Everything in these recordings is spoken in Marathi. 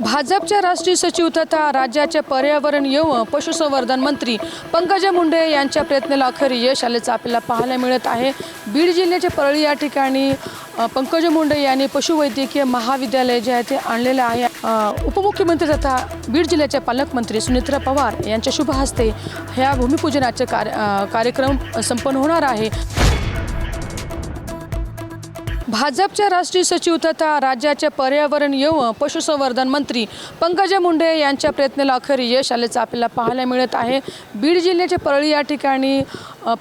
भाजपच्या राष्ट्रीय सचिव तथा राज्याचे पर्यावरण व पशुसंवर्धन मंत्री पंकजा मुंडे यांच्या प्रयत्नाला अखेर यश आल्याचं आपल्याला पाहायला मिळत आहे। बीड जिल्ह्याच्या परळी या ठिकाणी पंकजा मुंडे यांनी पशुवैद्यकीय महाविद्यालय जे आहे ते आणलेले आहे। उपमुख्यमंत्री तथा बीड जिल्ह्याचे पालकमंत्री सुनीत्रा पवार यांच्या शुभ हस्ते ह्या भूमिपूजनाचे कार्यक्रम संपन्न होणार आहे। भाजपच्या राष्ट्रीय सचिव तथा राज्याचे पर्यावरण व पशुसंवर्धन मंत्री पंकजा मुंडे यांच्या प्रयत्नाला अखेर यश आल्याचं आपल्याला पाहायला मिळत आहे। बीड जिल्ह्याच्या परळी या ठिकाणी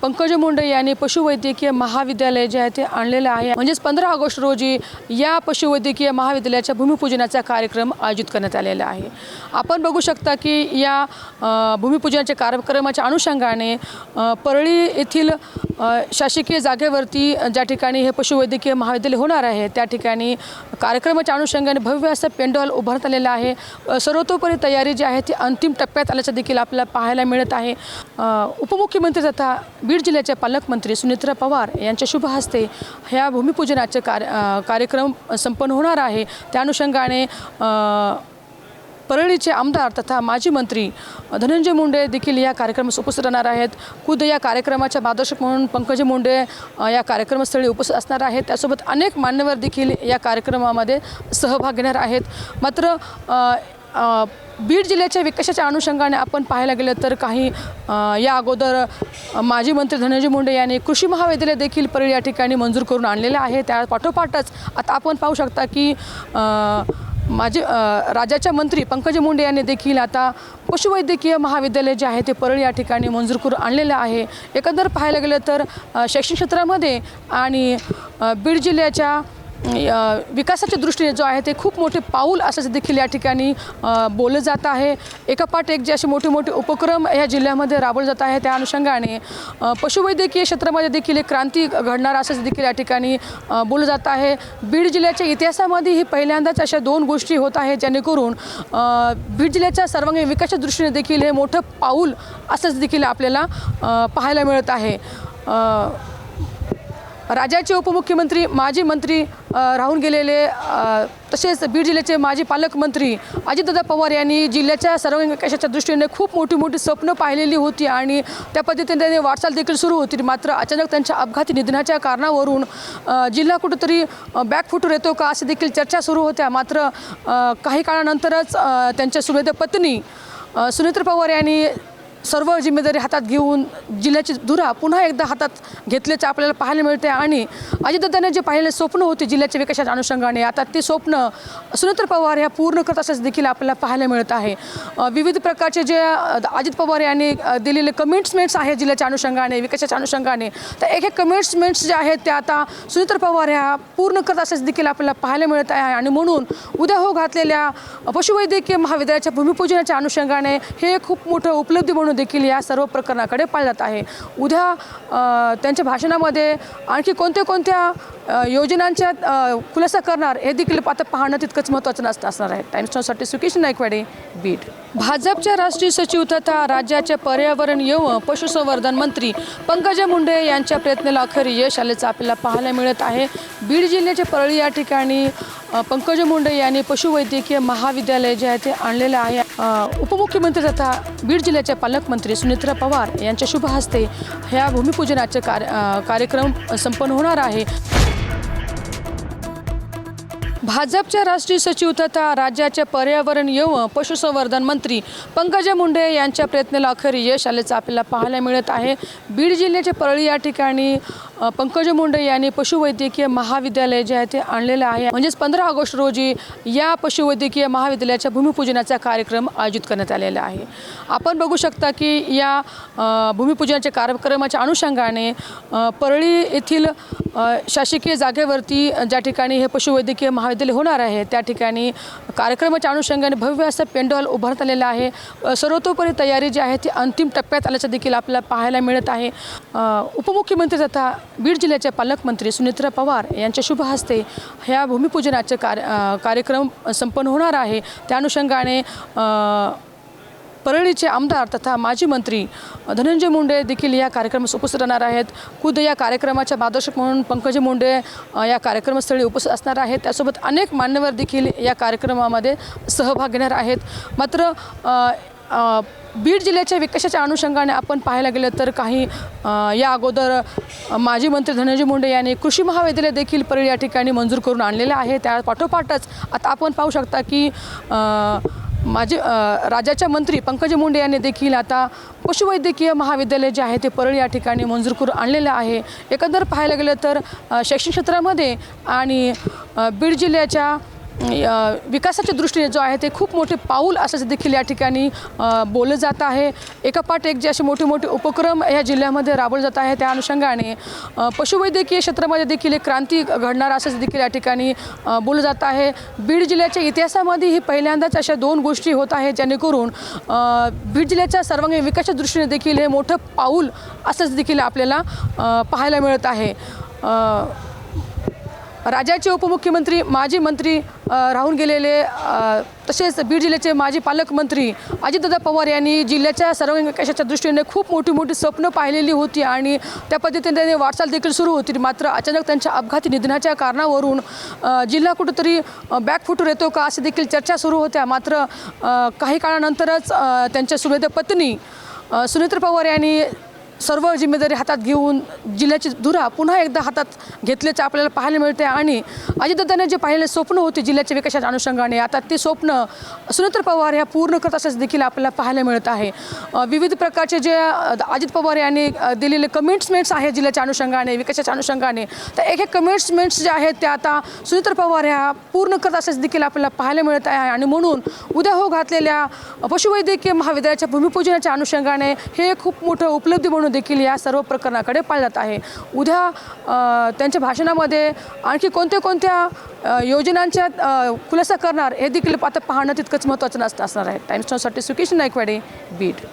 पंकजा मुंडे यांनी पशुवैद्यकीय महाविद्यालय जे आहे ते आणलेले आहे। म्हणजेच 15 ऑगस्ट रोजी या पशुवैद्यकीय महाविद्यालयाच्या भूमिपूजनाचा कार्यक्रम आयोजित करण्यात आलेला आहे। आपण बघू शकता की या भूमिपूजनाच्या कार्यक्रमाच्या अनुषंगाने परळी येथील शासकीय जागेवरती ज्या ठिकाणी हे पशुवैद्यकीय महाविद्यालय होणार आहे त्या ठिकाणी कार्यक्रमाच्या अनुषंगाने भव्य असं पेंडॉल उभारण्यात आलेलं आहे। सर्वतोपरी तयारी जी आहे ती अंतिम टप्प्यात आल्याचं देखील आपल्याला पाहायला मिळत आहे। उपमुख्यमंत्री तथा बीड जिल्ह्याचे पालकमंत्री सुनीत्रा पवार यांच्या शुभ हस्ते ह्या भूमिपूजनाचे कार्यक्रम संपन्न होणार आहे। त्या अनुषंगाने परळीचे आमदार तथा माजी मंत्री धनंजय मुंडे देखील या कार्यक्रमास उपस्थित राहणार आहेत। खुद या कार्यक्रमाच्या मार्गदर्शक म्हणून पंकजा मुंडे या कार्यक्रमस्थळी उपस्थित असणार आहेत। त्यासोबत अनेक मान्यवर देखील या कार्यक्रमामध्ये सहभाग घेणार आहेत। मात्र बीड जिल्ह्याच्या विकासाच्या अनुषंगाने आपण पाहायला गेलं तर काही या अगोदर माजी मंत्री धनंजय मुंडे यांनी कृषी महाविद्यालय देखील परळी या ठिकाणी मंजूर करून आणलेले आहे। त्या पाठोपाठच आता आपण पाहू शकता की राज्याच्या मंत्री पंकजा मुंडे यांनी देखील आता पशुवैद्यकीय महाविद्यालय जे आहे ते परळी या ठिकाणी मंजूर करून आणलेलं आहे। एकंदर पाहायला गेलं तर शैक्षणिक क्षेत्रामध्ये आणि बीड जिल्ह्याच्या विकासाच्या दृष्टीने जो आहे ते खूप मोठे पाऊल असल्याचं देखील या ठिकाणी बोललं जात आहे। एकापाठ एक जे असे मोठे मोठे उपक्रम या जिल्ह्यामध्ये राबवले जात आहे त्या अनुषंगाने पशुवैद्यकीय क्षेत्रामध्ये देखील एक क्रांती घडणार असल्याचं देखील या ठिकाणी बोललं जात आहे। बीड जिल्ह्याच्या इतिहासामध्ये ही पहिल्यांदाच अशा 2 गोष्टी होत आहेत जेणेकरून बीड जिल्ह्याच्या सर्वांगीण विकासाच्या दृष्टीने देखील हे मोठं पाऊल असल्याचं देखील आपल्याला पाहायला मिळत आहे। राज्याचे उपमुख्यमंत्री माजी मंत्री राहून गेलेले तसेच बीड जिल्ह्याचे माजी पालकमंत्री अजितदादा पवार यांनी जिल्ह्याच्या सर्वांगीण विकासाच्या दृष्टीने खूप मोठी स्वप्न पाहिलेली होती आणि त्या पद्धतीने वाटचाल देखील सुरू होती। मात्र अचानक त्यांच्या अपघाती निधनाच्या कारणावरून जिल्हा कुठेतरी बॅकफुटवर येतो का अशी देखील चर्चा सुरू होत्या। मात्र काही काळानंतरच त्यांच्या सुवेद पत्नी सुनीत्रा पवार यांनी सर्व जिम्मेदारी हातात घेऊन जिल्ह्याची धुरा पुन्हा एकदा हातात घेतल्याचे आपल्याला पाहायला मिळते आणि अजितदादांनी जे पाहिलेले स्वप्न होते जिल्ह्याच्या विकासाच्या अनुषंगाने आता ते स्वप्न सुनीत्रा पवार ह्या पूर्ण करत असल्याचं देखील आपल्याला पाहायला मिळत आहे। विविध प्रकारचे जे अजित पवार यांनी दिलेले कमिटमेंट्स आहेत जिल्ह्याच्या अनुषंगाने विकासाच्या अनुषंगाने तर एक कमिटमेंट्स जे आहेत ते आता सुनीत्रा पवार ह्या पूर्ण करत असल्याचं देखील आपल्याला पाहायला मिळत आहे आणि म्हणून उद्या हो घातलेल्या पशुवैद्यकीय महाविद्यालयाच्या भूमिपूजनाच्या अनुषंगाने हे खूप मोठं उपलब्धी म्हणून देखील या सर्व प्रकरणाकडे पाहिलं जात आहे। उद्या त्यांच्या भाषणामध्ये आणखी कोणत्या योजनांचा खुलासा करणार हे देखील आता पाहणं तितकंच महत्त्वाचं असणार आहे। टाइम्स नाऊसाठी सुकेश नाईकवाडे, बीड। भाजपच्या राष्ट्रीय सचिव तथा राज्याचे पर्यावरण व पशुसंवर्धन मंत्री पंकजा मुंडे यांच्या प्रयत्नाला अखेर यश आल्याचं आपल्याला पाहायला मिळत आहे। बीड जिल्ह्याच्या परळी या ठिकाणी पंकजा मुंडे यांनी पशुवैद्यकीय महाविद्यालय जे आहे ते आणलेलं आहे। उपमुख्यमंत्री तथा बीड जिल्ह्याचे पालकमंत्री सुनीत्रा पवार यांच्या शुभ हस्ते ह्या भूमिपूजनाचे कार्यक्रम संपन्न होणार आहे। भाजपच्या राष्ट्रीय सचिव तथा राज्याचे पर्यावरण व पशुसंवर्धन मंत्री पंकजा मुंडे यांच्या प्रयत्नाला अखेर यश आल्याचं आपल्याला पाहायला मिळत आहे। बीड जिल्ह्याच्या परळी या ठिकाणी पंकजा मुंडे यांनी पशुवैद्यकीय महाविद्यालय जे आहे ते आणलेलं आहे। म्हणजेच 15 ऑगस्ट रोजी या पशुवैद्यकीय महाविद्यालयाच्या भूमिपूजनाचा कार्यक्रम आयोजित करण्यात आलेला आहे। आपण बघू शकता की या भूमिपूजनाच्या कार्यक्रमाच्या अनुषंगाने परळी येथील शासकीय जागेवरती ज्या ठिकाणी हे पशुवैद्यकीय महाविद्यालय होणार आहे त्या ठिकाणी कार्यक्रमाच्या अनुषंगाने भव्य असं पेंडॉल उभारण्यात आलेलं आहे। सर्वतोपरी तयारी जी आहे ती अंतिम टप्प्यात आल्याचं देखील आपल्याला पाहायला मिळत आहे। उपमुख्यमंत्री तथा बीड जिल्ह्याचे पालकमंत्री सुनीत्रा पवार यांच्या शुभ हस्ते ह्या भूमिपूजनाचे कार्यक्रम संपन्न होणार आहे। त्या अनुषंगाने परळीचे आमदार तथा माजी मंत्री धनंजय मुंडे देखील या कार्यक्रमास उपस्थित राहणार आहेत. खुद या कार्यक्रमाच्या मार्गदर्शक म्हणून पंकज मुंडे या कार्यक्रमस्थळी उपस्थित असणार आहेत. त्यासोबत अनेक मान्यवर देखील या कार्यक्रमामध्ये सहभाग घेणार आहेत. मात्र बीड जिल्ह्याच्या विकासाच्या अनुषंगाने आपण पाहायला गेलं तर काही या अगोदर माजी मंत्री धनंजय मुंडे यांनी कृषी महाविद्यालय देखील परळी या ठिकाणी मंजूर करून आणलेलं आहे. त्या पाठोपाठच आता आपण पाहू शकता की राज्याच्या मंत्री पंकज मुंडे यांनी देखील आता पशुवैद्यकीय महाविद्यालय जे आहे ते परळी या ठिकाणी मंजूर करून आणलेलं आहे. एकंदर पाहायला गेलं तर शैक्षणिक क्षेत्रामध्ये आणि बीड जिल्ह्याच्या विकासाच्या दृष्टीने जो आहे ते खूप मोठे पाऊल असं देखील या ठिकाणी बोललं जात आहे. एकापाठ एक जे असे मोठे मोठे उपक्रम या जिल्ह्यामध्ये राबवले जात आहे त्या अनुषंगाने पशुवैद्यकीय क्षेत्रामध्ये देखील एक क्रांती घडणार असं देखील या ठिकाणी बोललं जात आहे. बीड जिल्ह्याच्या इतिहासामध्ये ही पहिल्यांदाच अशा दोन गोष्टी होत आहेत जेणेकरून बीड जिल्ह्याच्या सर्वांगीण विकासाच्या दृष्टीने देखील हे मोठं पाऊल असंच देखील आपल्याला पाहायला मिळत आहे. राज्याचे उपमुख्यमंत्री माजी मंत्री राहून गेलेले तसेच बीड जिल्ह्याचे माजी पालकमंत्री अजितदादा पवार यांनी जिल्ह्याच्या सर्वांगीण विकासाच्या दृष्टीने खूप मोठी मोठी स्वप्न पाहिलेली होती आणि त्या पद्धतीने वाटचाल देखील सुरू होती. मात्र अचानक त्यांच्या अपघाती निधनाच्या कारणावरून जिल्हा कुठंतरी बॅकफुटवर येतो का अशी देखील चर्चा सुरू होत्या. मात्र काही काळानंतरच त्यांच्या सुनेत्र पत्नी सुनेत्र पवार यांनी सर्व जिम्मेदारी हातात घेऊन जिल्ह्याची धुरा पुन्हा एकदा हातात घेतल्याचं आपल्याला पाहायला मिळते आणि अजितदादांनी जे पाहिलेले स्वप्न होते जिल्ह्याच्या विकासाच्या अनुषंगाने आता ते स्वप्न सुनेत्र पवार ह्या पूर्ण करत असल्याचं देखील आपल्याला पाहायला मिळत आहे. विविध प्रकारचे जे अजित पवार यांनी दिलेले कमिटमेंट्स आहेत जिल्ह्याच्या अनुषंगाने विकासाच्या अनुषंगाने तर एक कमिटमेंट्स जे आहेत ते आता सुनेत्र पवार ह्या पूर्ण करत असल्याचं देखील आपल्याला पाहायला मिळत आहे आणि म्हणून उद्या हो घातलेल्या पशुवैद्यकीय महाविद्यालयाच्या भूमिपूजनाच्या अनुषंगाने हे खूप मोठं उपलब्धी म्हणून देखील या सर्व प्रकरणाकडे पाहिलं जात आहे. उद्या त्यांच्या भाषणामध्ये आणखी कोणत्या योजनांच्या खुलासा करणार हे देखील आता पाहणं तितकंच महत्त्वाचं असणार आहे. टाइम्स नाऊसाठी सुकेश नाईकवाडे, बीड.